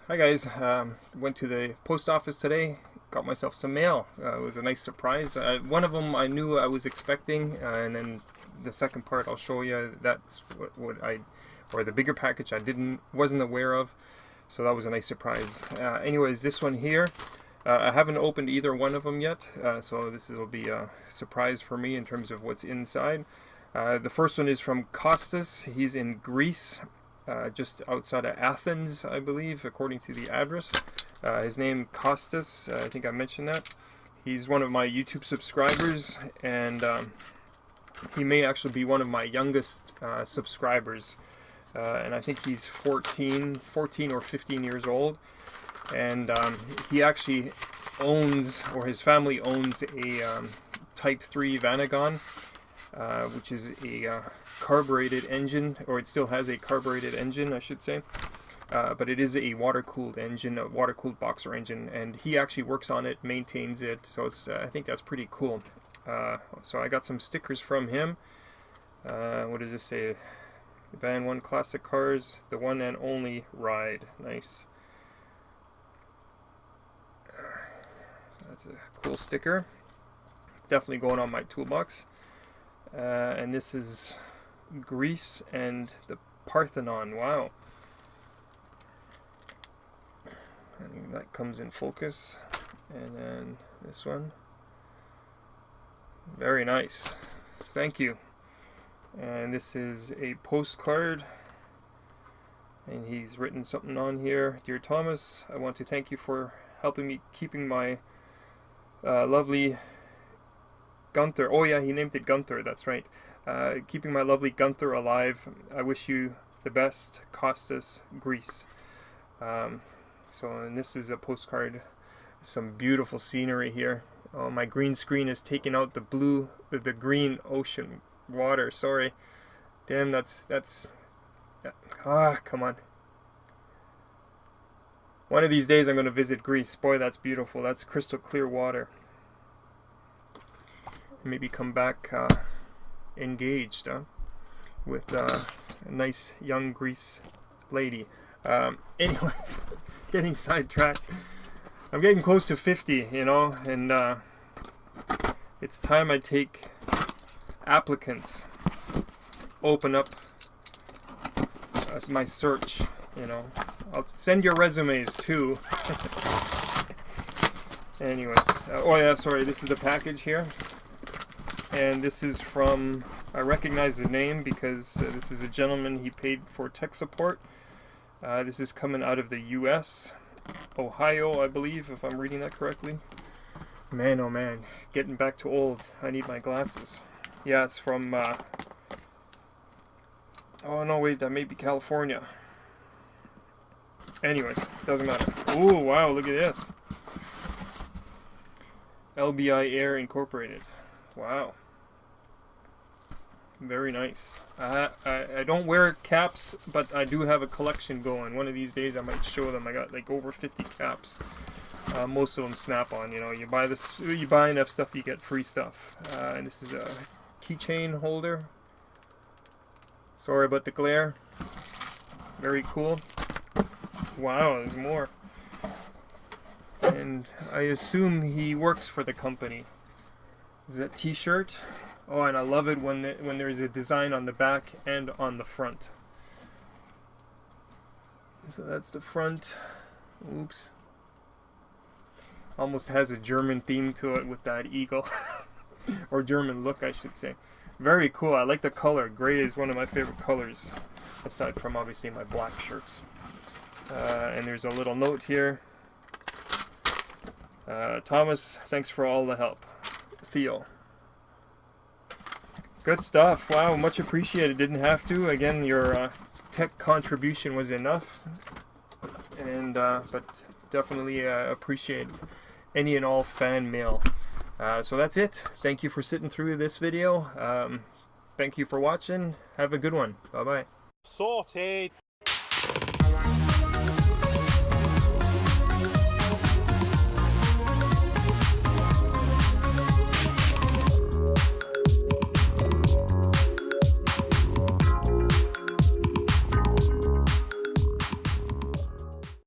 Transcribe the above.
Hi guys, went to the post office today, got myself some mail. It was a nice surprise. One of them I knew I was expecting, and then the second part I'll show you. That's or the bigger package I wasn't aware of, so that was a nice surprise. Anyways, this one here, I haven't opened either one of them yet, so this will be a surprise for me in terms of what's inside. The first one is from Costas. He's in Greece. Just outside of Athens, I believe, according to the address. His name Costas, I think I mentioned that. He's one of my YouTube subscribers, and he may actually be one of my youngest subscribers. And I think he's 14 or 15 years old. And he actually owns, or his family owns, a Type 3 Vanagon, which is a carbureted engine, or it still has a carbureted engine, I should say, but it is a water-cooled engine, a water-cooled boxer engine, and he actually works on it, maintains it, so it's I think that's pretty cool. So I got some stickers from him. What does this say? Van 1 Classic Cars, the one and only ride. Nice. That's a cool sticker. Definitely going on my toolbox. And this is Greece and the Parthenon. Wow. I think that comes in focus. And then this one. Very nice. Thank you. And this is a postcard. And he's written something on here. Dear Thomas, I want to thank you for helping me keeping my lovely Gunther. Oh yeah, he named it Gunther, that's right. Keeping my lovely Gunther alive. I wish you the best, Costas, Greece. And this is a postcard. Some beautiful scenery here. Oh, my green screen is taking out the green ocean water. Sorry. Damn, come on. One of these days I'm going to visit Greece. Boy, that's beautiful. That's crystal clear water. Maybe come back engaged with a nice young Greece lady. Anyways, getting sidetracked. I'm getting close to 50, you know, and it's time I take applicants. Open up my search, you know. I'll send your resumes too. Anyways, oh yeah, sorry, this is the package here. And this is from, I recognize the name because this is a gentleman, he paid for tech support. This is coming out of the US, Ohio, I believe, if I'm reading that correctly. Man, oh man, getting back to old. I need my glasses. Yeah, it's from, oh no, wait, that may be California. Anyways, doesn't matter. Ooh, wow, look at this. LBI Air Incorporated. Wow. Very nice. I don't wear caps, but I do have a collection going. One of these days I might show them. I got like over 50 caps. Most of them Snap-on. You know, you buy enough stuff, you get free stuff. And this is a keychain holder. Sorry about the glare. Very cool. Wow, there's more. And I assume he works for the company. Is that t-shirt? Oh, and I love it when there's a design on the back and on the front. So that's the front. Oops. Almost has a German theme to it with that eagle. Or German look, I should say. Very cool. I like the color. Gray is one of my favorite colors, aside from obviously my black shirts. And there's a little note here. Thomas, thanks for all the help. Theo. Good stuff. Wow, much appreciated. Didn't have to. Again, your tech contribution was enough, and but definitely appreciate any and all fan mail. So that's it. Thank you for sitting through this video. Thank you for watching. Have a good one. Bye bye. Sorted.